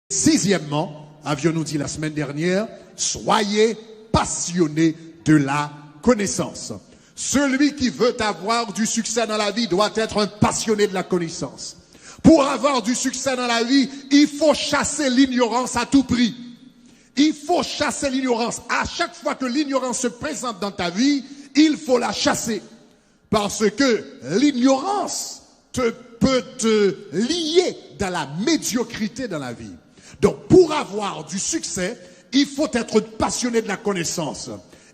Sixièmement, avions-nous dit la semaine dernière, soyez passionnés de la connaissance. Celui qui veut avoir du succès dans la vie doit être un passionné de la connaissance. Pour avoir du succès dans la vie, il faut chasser l'ignorance à tout prix. Il faut chasser l'ignorance. À chaque fois que l'ignorance se présente dans ta vie, il faut la chasser. Parce que l'ignorance peut te lier dans la médiocrité dans la vie. Donc, pour avoir du succès, il faut être passionné de la connaissance.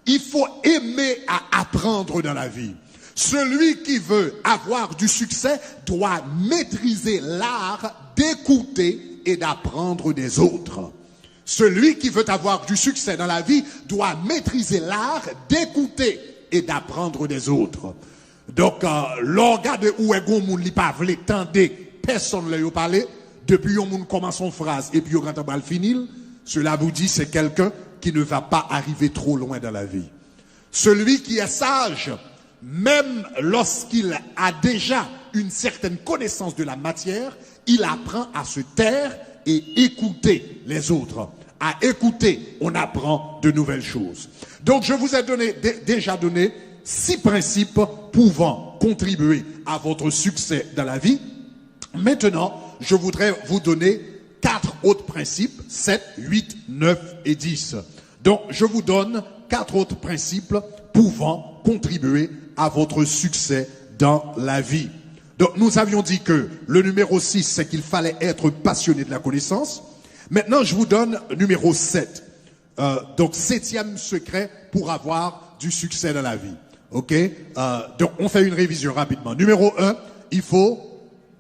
Il faut aimer à apprendre dans la vie. Celui qui veut avoir du succès doit maîtriser l'art d'écouter et d'apprendre des autres. Celui qui veut avoir du succès dans la vie doit maîtriser l'art d'écouter et d'apprendre des autres. Donc, l'organe de où est gon moun li pa vle tande, personne ne lui parle. Depuis on moun commence son phrase et puis on rentre mal finil, cela vous dit c'est quelqu'un qui ne va pas arriver trop loin dans la vie. Celui qui est sage, même lorsqu'il a déjà une certaine connaissance de la matière, il apprend à se taire et écouter les autres. À écouter, on apprend de nouvelles choses. Donc je vous ai déjà donné 6 principes pouvant contribuer à votre succès dans la vie. Maintenant, je voudrais vous donner 4 autres principes, 7, 8, 9 et 10. Donc, je vous donne 4 autres principes pouvant contribuer à votre succès dans la vie. Donc, nous avions dit que le numéro 6, c'est qu'il fallait être passionné de la connaissance. Maintenant, je vous donne numéro 7. Donc, 7e secret pour avoir du succès dans la vie. OK? Donc, on fait une révision rapidement. Numéro 1, il faut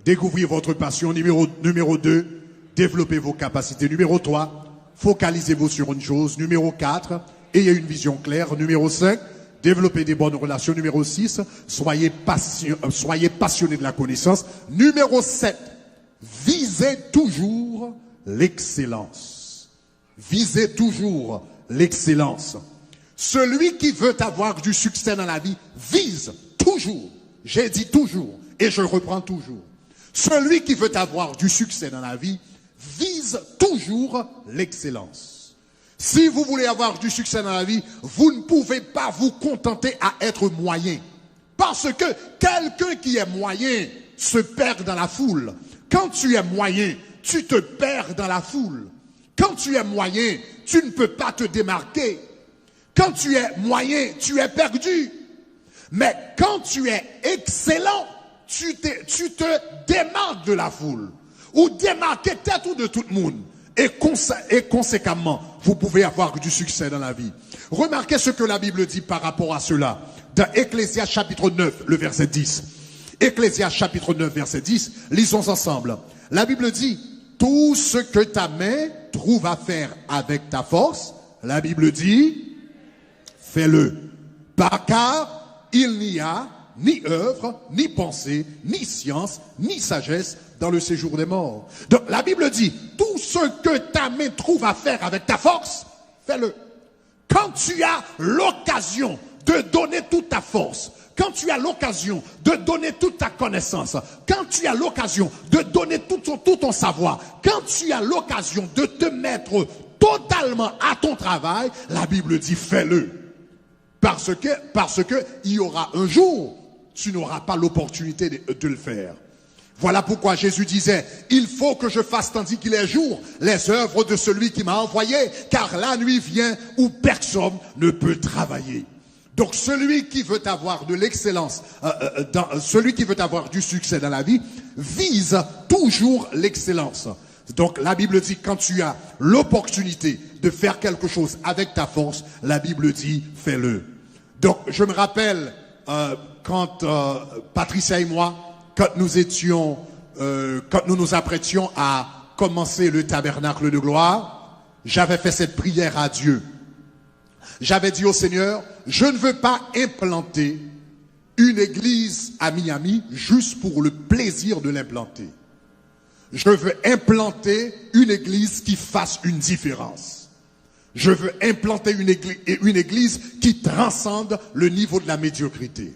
découvrir votre passion. Numéro 2, développer vos capacités. Numéro 3, focalisez-vous sur une chose. Numéro 4, ayez une vision claire. Numéro 5, développez des bonnes relations. Numéro 6, soyez passionné de la connaissance. Numéro 7, visez toujours l'excellence. Visez toujours l'excellence. Celui qui veut avoir du succès dans la vie vise toujours. J'ai dit toujours et je reprends toujours. Celui qui veut avoir du succès dans la vie vise toujours l'excellence. Si vous voulez avoir du succès dans la vie, vous ne pouvez pas vous contenter à être moyen. Parce que quelqu'un qui est moyen se perd dans la foule. Quand tu es moyen, tu te perds dans la foule. Quand tu es moyen, tu ne peux pas te démarquer. Quand tu es moyen, tu es perdu. Mais quand tu es excellent, tu te démarques de la foule. Ou démarquer tête ou de tout le monde. Et conséquemment, vous pouvez avoir du succès dans la vie. Remarquez ce que la Bible dit par rapport à cela. Dans Ecclésias chapitre 9, le verset 10. Ecclésias chapitre 9, verset 10. Lisons ensemble. La Bible dit, tout ce que ta main trouve à faire avec ta force, la Bible dit, fais-le. Car il n'y a ni œuvre, ni pensée, ni science, ni sagesse dans le séjour des morts. Donc la Bible dit, tout ce que ta main trouve à faire avec ta force, fais-le. Quand tu as l'occasion de donner toute ta force, quand tu as l'occasion de donner toute ta connaissance, quand tu as l'occasion de donner tout ton savoir, quand tu as l'occasion de te mettre totalement à ton travail, la Bible dit fais-le. Parce que il y aura un jour, tu n'auras pas l'opportunité de le faire. Voilà pourquoi Jésus disait, il faut que je fasse tandis qu'il est jour les œuvres de celui qui m'a envoyé, car la nuit vient où personne ne peut travailler. Donc celui qui veut avoir de l'excellence, celui qui veut avoir du succès dans la vie, vise toujours l'excellence. Donc la Bible dit, quand tu as l'opportunité de faire quelque chose avec ta force, la Bible dit, fais-le. Donc je me rappelle quand Patricia et moi, quand nous nous apprêtions à commencer le tabernacle de gloire, j'avais fait cette prière à Dieu. J'avais dit au Seigneur, je ne veux pas implanter une église à Miami juste pour le plaisir de l'implanter. Je veux implanter une église qui fasse une différence. Je veux implanter une église qui transcende le niveau de la médiocrité.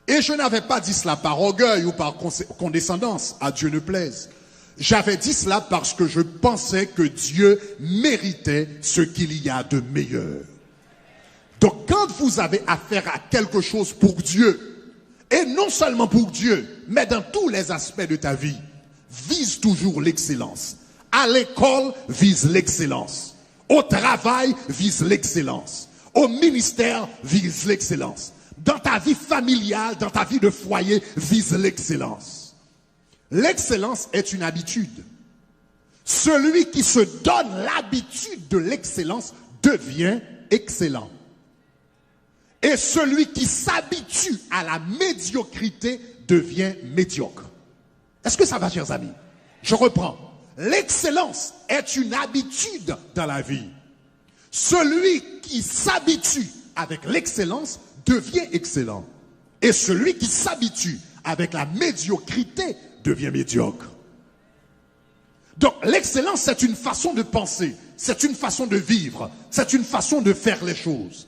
Et je n'avais pas dit cela par orgueil ou par condescendance, à Dieu ne plaise. J'avais dit cela parce que je pensais que Dieu méritait ce qu'il y a de meilleur. Donc quand vous avez affaire à quelque chose pour Dieu, et non seulement pour Dieu, mais dans tous les aspects de ta vie, vise toujours l'excellence. À l'école, vise l'excellence. Au travail, vise l'excellence. Au ministère, vise l'excellence. Dans ta vie familiale, dans ta vie de foyer, vise l'excellence. L'excellence est une habitude. Celui qui se donne l'habitude de l'excellence devient excellent. Et celui qui s'habitue à la médiocrité devient médiocre. Est-ce que ça va, chers amis? Je reprends. L'excellence est une habitude dans la vie. Celui qui s'habitue avec l'excellence devient excellent. Et celui qui s'habitue avec la médiocrité devient médiocre. Donc l'excellence, c'est une façon de penser, c'est une façon de vivre, c'est une façon de faire les choses.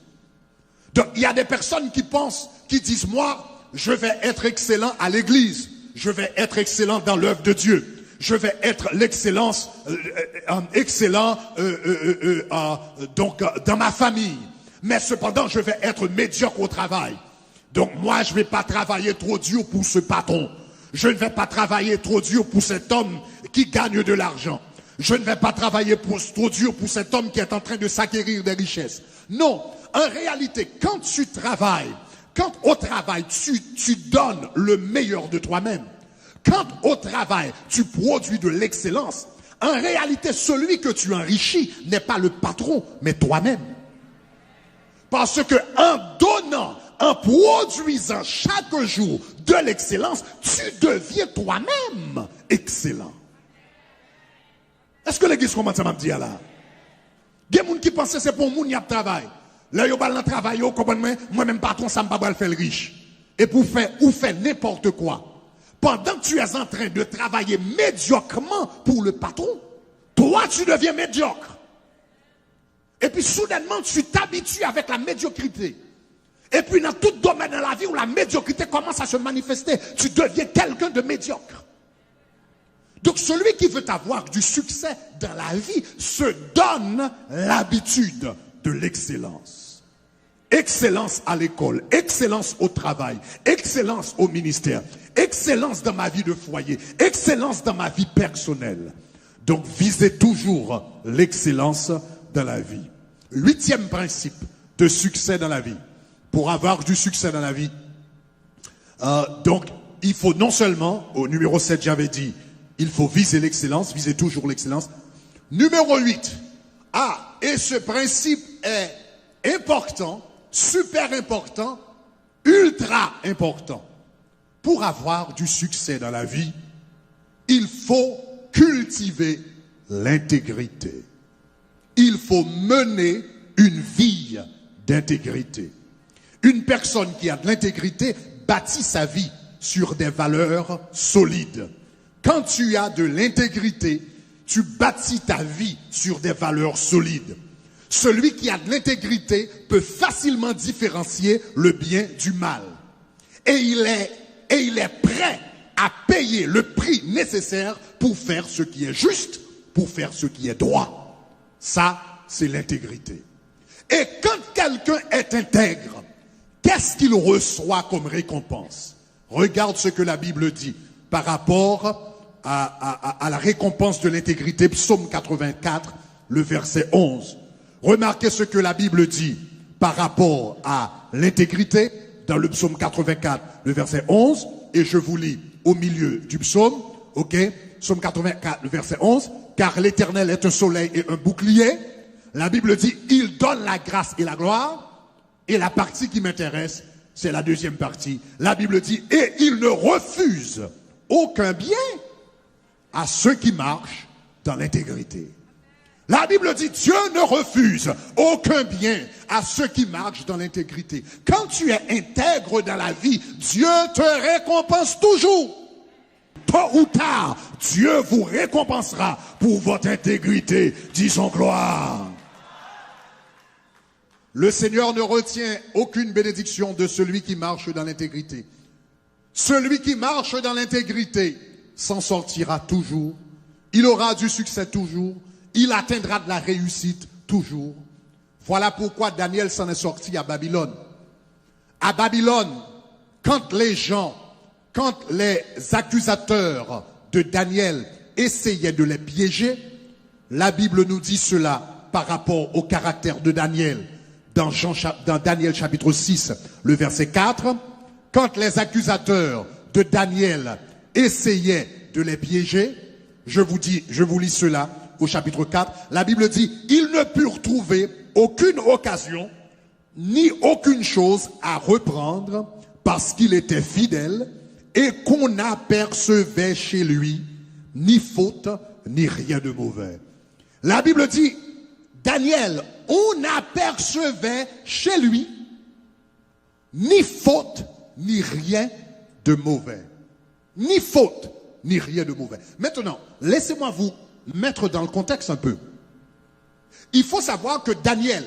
Donc il y a des personnes qui pensent, qui disent, moi, je vais être excellent à l'église, je vais être excellent dans l'œuvre de Dieu, je vais être l'excellence, excellent donc dans ma famille, mais cependant je vais être médiocre au travail. Donc moi, je ne vais pas travailler trop dur pour ce patron. Je ne vais pas travailler trop dur pour cet homme qui gagne de l'argent. Je ne vais pas travailler trop dur pour cet homme qui est en train de s'acquérir des richesses. Non, en réalité, quand tu travailles, quand au travail, tu donnes le meilleur de toi-même, quand au travail, tu produis de l'excellence, en réalité, celui que tu enrichis n'est pas le patron, mais toi-même. Parce que en donnant, en produisant chaque jour de l'excellence, tu deviens toi-même excellent. Est-ce que l'église commence à me dire là? Il y a des gens qui pensent que c'est pour moun qui travail. Là, ils ont travail, moi-même patron, ça ne va pas faire le riche. Et pour faire, ou faire n'importe quoi. Pendant que tu es en train de travailler médiocrement pour le patron, toi, tu deviens médiocre. Et puis, soudainement, tu t'habitues avec la médiocrité. Et puis dans tout domaine de la vie où la médiocrité commence à se manifester, tu deviens quelqu'un de médiocre. Donc celui qui veut avoir du succès dans la vie se donne l'habitude de l'excellence. Excellence à l'école, excellence au travail, excellence au ministère, excellence dans ma vie de foyer, excellence dans ma vie personnelle. Donc visez toujours l'excellence dans la vie. 8e principe de succès dans la vie. Pour avoir du succès dans la vie. Donc, il faut non seulement, au numéro 7, j'avais dit, il faut viser l'excellence, viser toujours l'excellence. Numéro 8, et ce principe est important, super important, ultra important. Pour avoir du succès dans la vie, il faut cultiver l'intégrité. Il faut mener une vie d'intégrité. Une personne qui a de l'intégrité bâtit sa vie sur des valeurs solides. Quand tu as de l'intégrité, tu bâtis ta vie sur des valeurs solides. Celui qui a de l'intégrité peut facilement différencier le bien du mal. Et il est prêt à payer le prix nécessaire pour faire ce qui est juste, pour faire ce qui est droit. Ça, c'est l'intégrité. Et quand quelqu'un est intègre, qu'est-ce qu'il reçoit comme récompense? Regarde ce que la Bible dit par rapport à la récompense de l'intégrité. Psaume 84, le verset 11. Remarquez ce que la Bible dit par rapport à l'intégrité dans le psaume 84, le verset 11. Et je vous lis au milieu du psaume. Ok? Psaume 84, le verset 11. Car l'Éternel est un soleil et un bouclier. La Bible dit, il donne la grâce et la gloire. Et la partie qui m'intéresse, c'est la deuxième partie. La Bible dit, et il ne refuse aucun bien à ceux qui marchent dans l'intégrité. La Bible dit, Dieu ne refuse aucun bien à ceux qui marchent dans l'intégrité. Quand tu es intègre dans la vie, Dieu te récompense toujours. Tôt ou tard, Dieu vous récompensera pour votre intégrité. Disons gloire. Le Seigneur ne retient aucune bénédiction de celui qui marche dans l'intégrité. Celui qui marche dans l'intégrité s'en sortira toujours Il aura du succès toujours. Il atteindra de la réussite toujours. Voilà pourquoi Daniel s'en est sorti à Babylone. À Babylone, quand les accusateurs de Daniel essayaient de les piéger, la Bible nous dit cela par rapport au caractère de Daniel. Dans Daniel chapitre 6, le verset 4, quand les accusateurs de Daniel essayaient de les piéger, je vous lis cela au chapitre 4, la Bible dit, ils ne purent trouver aucune occasion, ni aucune chose à reprendre, parce qu'il était fidèle, et qu'on n'apercevait chez lui ni faute, ni rien de mauvais. La Bible dit, Daniel, on apercevait chez lui ni faute, ni rien de mauvais. Ni faute, ni rien de mauvais. Maintenant, laissez-moi vous mettre dans le contexte un peu. Il faut savoir que Daniel,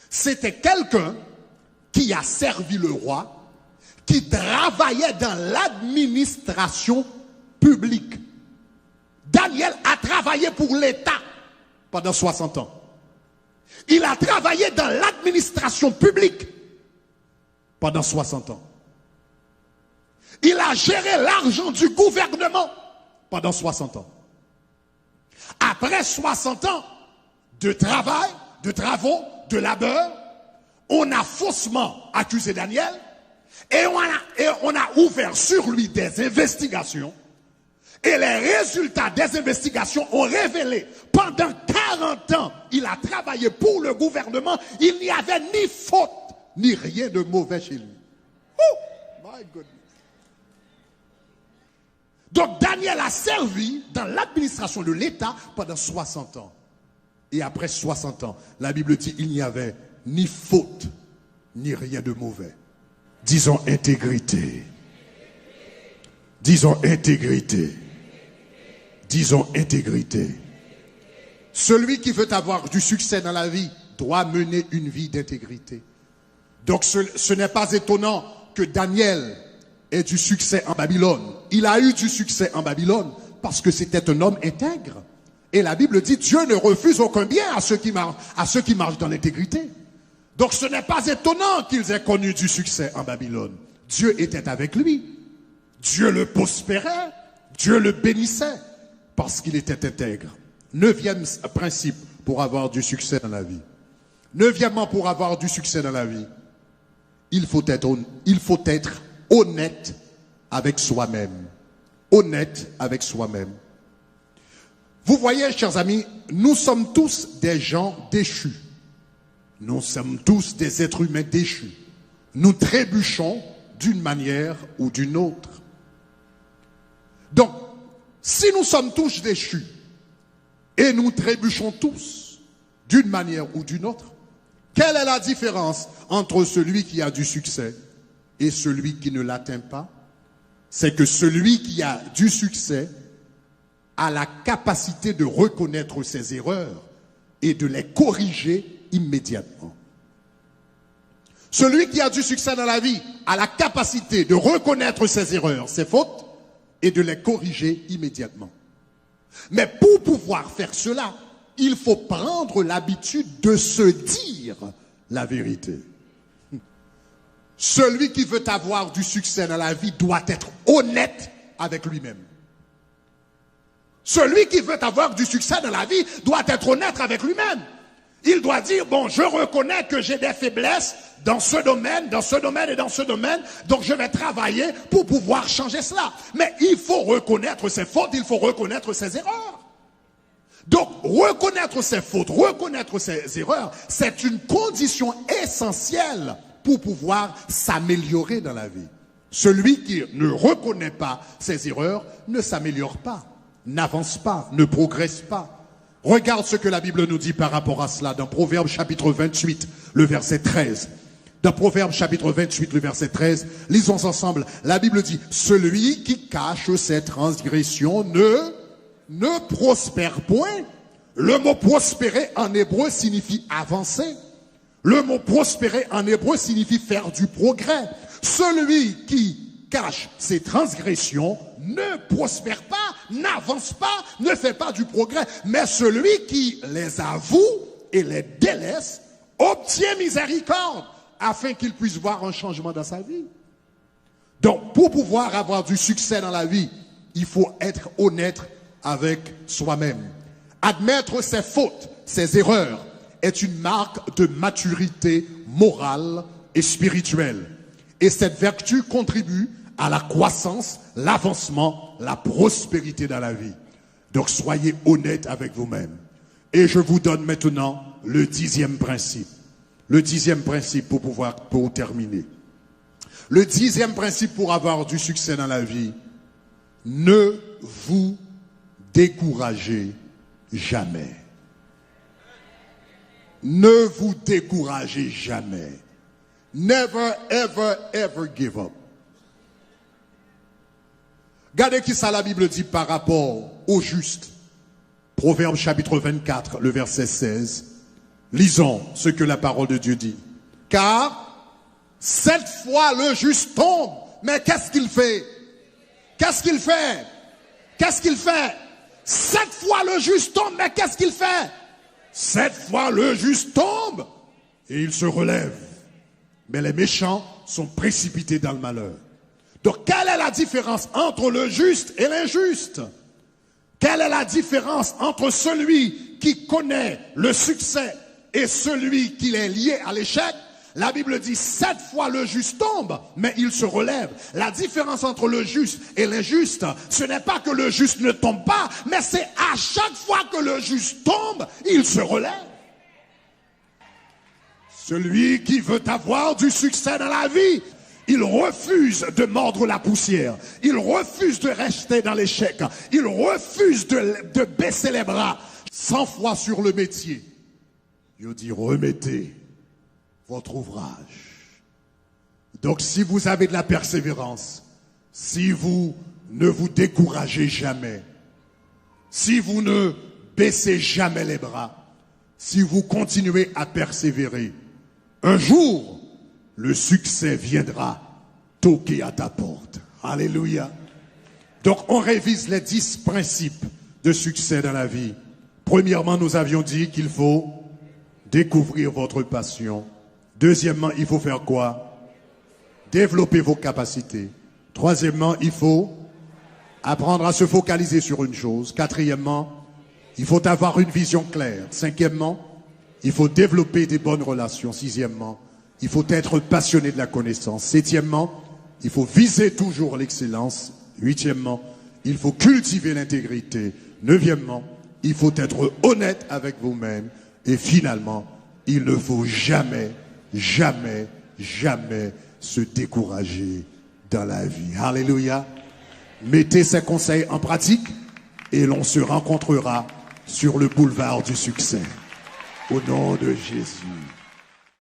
c'était quelqu'un qui a servi le roi, qui travaillait dans l'administration publique. Daniel a travaillé pour l'État pendant 60 ans. Il a travaillé dans l'administration publique pendant 60 ans. Il a géré l'argent du gouvernement pendant 60 ans. Après 60 ans de travail, de travaux, de labeur, on a faussement accusé Daniel et on a ouvert sur lui des investigations. Et les résultats des investigations ont révélé, pendant 40 ans, il a travaillé pour le gouvernement, il n'y avait ni faute, ni rien de mauvais chez lui. Oh, my goodness. Donc Daniel a servi dans l'administration de l'État pendant 60 ans. Et après 60 ans, la Bible dit qu'il n'y avait ni faute, ni rien de mauvais. Disons intégrité. Disons intégrité. Disons intégrité. Celui qui veut avoir du succès dans la vie doit mener une vie d'intégrité. Donc ce n'est pas étonnant que Daniel ait du succès en Babylone. Il a eu du succès en Babylone parce que c'était un homme intègre. Et la Bible dit Dieu ne refuse aucun bien à ceux qui marchent dans l'intégrité. Donc ce n'est pas étonnant qu'ils aient connu du succès en Babylone. Dieu était avec lui. Dieu le prospérait. Dieu le bénissait. Parce qu'il était intègre. 9e principe pour avoir du succès dans la vie. 9e, pour avoir du succès dans la vie, il faut être honnête avec soi-même. Honnête avec soi-même. Vous voyez, chers amis, nous sommes tous des gens déchus. Nous sommes tous des êtres humains déchus. Nous trébuchons d'une manière ou d'une autre. Donc, si nous sommes tous déchus et nous trébuchons tous d'une manière ou d'une autre, quelle est la différence entre celui qui a du succès et celui qui ne l'atteint pas? C'est que celui qui a du succès a la capacité de reconnaître ses erreurs et de les corriger immédiatement. Celui qui a du succès dans la vie a la capacité de reconnaître ses erreurs, ses fautes, et de les corriger immédiatement. Mais pour pouvoir faire cela, il faut prendre l'habitude de se dire la vérité. Celui qui veut avoir du succès dans la vie doit être honnête avec lui-même. Celui qui veut avoir du succès dans la vie doit être honnête avec lui-même. Il doit dire, bon, je reconnais que j'ai des faiblesses dans ce domaine, dans ce domaine et dans ce domaine, donc je vais travailler pour pouvoir changer cela. Mais il faut reconnaître ses fautes, il faut reconnaître ses erreurs. Donc, reconnaître ses fautes, reconnaître ses erreurs, c'est une condition essentielle pour pouvoir s'améliorer dans la vie. Celui qui ne reconnaît pas ses erreurs ne s'améliore pas, n'avance pas, ne progresse pas. Regarde ce que la Bible nous dit par rapport à cela dans Proverbes chapitre 28, le verset 13. Dans Proverbes chapitre 28, le verset 13, lisons ensemble. La Bible dit, celui qui cache ses transgressions ne prospère point. Le mot prospérer en hébreu signifie avancer. Le mot prospérer en hébreu signifie faire du progrès. Celui qui cache ses transgressions ne prospère pas, n'avance pas, ne fait pas du progrès. Mais celui qui les avoue et les délaisse obtient miséricorde afin qu'il puisse voir un changement dans sa vie. Donc, pour pouvoir avoir du succès dans la vie, il faut être honnête avec soi-même. Admettre ses fautes, ses erreurs, est une marque de maturité morale et spirituelle. Et cette vertu contribue à la croissance, l'avancement, la prospérité dans la vie. Donc, soyez honnête avec vous-même. Et je vous donne maintenant le 10e principe. Le 10e principe pour terminer. Le 10e principe pour avoir du succès dans la vie. Ne vous découragez jamais. Ne vous découragez jamais. Never, ever, ever give up. Regardez qui ça la Bible dit par rapport au juste. Proverbe chapitre 24, le verset 16. Lisons ce que la parole de Dieu dit. Car 7 fois le juste tombe. Mais qu'est-ce qu'il fait? Qu'est-ce qu'il fait? Qu'est-ce qu'il fait? 7 fois le juste tombe, mais qu'est-ce qu'il fait? 7 fois le juste tombe et il se relève. Mais les méchants sont précipités dans le malheur. Donc, quelle est la différence entre le juste et l'injuste? Quelle est la différence entre celui qui connaît le succès et celui qui est lié à l'échec? La Bible dit 7 fois le juste tombe, mais il se relève. La différence entre le juste et l'injuste, ce n'est pas que le juste ne tombe pas, mais c'est à chaque fois que le juste tombe, il se relève. Celui qui veut avoir du succès dans la vie, il refuse de mordre la poussière. Il refuse de rester dans l'échec. Il refuse de baisser les bras. 100 fois sur le métier. Il dit remettez votre ouvrage. Donc si vous avez de la persévérance, si vous ne vous découragez jamais, si vous ne baissez jamais les bras, si vous continuez à persévérer, un jour, le succès viendra toquer à ta porte. Alléluia. Donc on révise les 10 principes de succès dans la vie. Premièrement, nous avions dit qu'il faut découvrir votre passion. Deuxièmement, il faut faire quoi? Développer vos capacités. Troisièmement, il faut apprendre à se focaliser sur une chose. Quatrièmement, il faut avoir une vision claire. Cinquièmement, il faut développer des bonnes relations. Sixièmement, il faut être passionné de la connaissance. Septièmement, il faut viser toujours l'excellence. Huitièmement, il faut cultiver l'intégrité. Neuvièmement, il faut être honnête avec vous-même. Et finalement, il ne faut jamais, jamais, jamais se décourager dans la vie. Alléluia. Mettez ces conseils en pratique et l'on se rencontrera sur le boulevard du succès. Au nom de Jésus.